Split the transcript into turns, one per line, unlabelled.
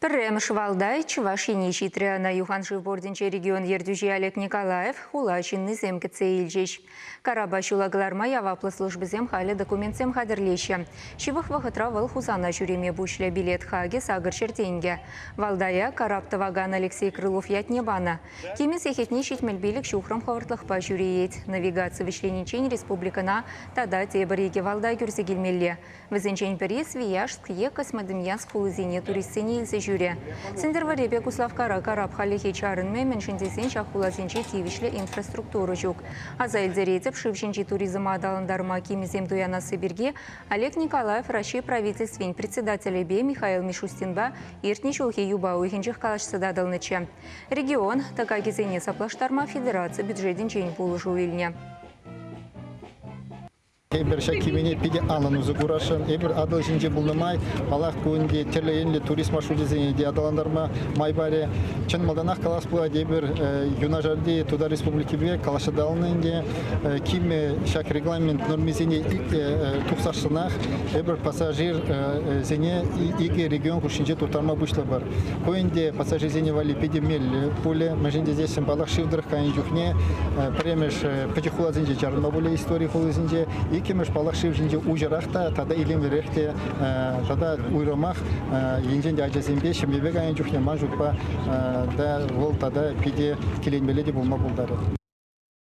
Пірремш Валдай, Чувашини Читряна Юханшив Бординче регион Ердюжи Олег Николаев, Хулашинны земкіце елжеш. Карабаш улагларма яваплы службызем халі документсем хадырлеші. Шивых вақытра выл хузана жүреме бушля билет хаге сагыр шертенге. Валдая Караптываган Алексей Крылов ятнебана. Кемес ехетне шетмелбелік шухрам хавыртлықпа жүреет. Навигация вишленичень республикана тада тебіреге Валдай күрсе келмелі. Візенчен перес Вияшск екас Мадымьянск хулызене туристсене елсе жүре. Сендерваребе Куславкара Караб халихи чарынме меншіндесен шахуласенче тивишлі инфраструктуру жүк. Аза елдеретіп шывшенче туризм адалындарма кемезем туянасы бірге Олег Николаев Раши правительствен председателі бе Михаил Мишустинба ертне шулхи юба уйхенчех калашсы дадылныче. Регион така кезене саплаштарма федерация бюджетен чейн пулышу еліне.
Эбер шакивене пиде алану загурашан, эбер адал жинже булнамай, алах куинде терлеенле турист маршрутизене де адаландарма майбаре. Чын малданах калас була дебер юнажарди туда республики бе калашадалненде киме шак регламент нормизене тухсашсынах эбер пассажир зене иге регион кушинже туртарма бушлар бар. Коинде пассажир зене вали пиде мел поле, мажинде здесь балах шивдрах каин жухне, премеш пачехула зенже чарна более истории хулы зенже. Кемеш палашив жинже ужарахта, тогда илем верехте, тогда уйромах, инженде ажазимбе, шемебега инжухне мажупа, да вол тогда пиде киленмеледи булма булдары.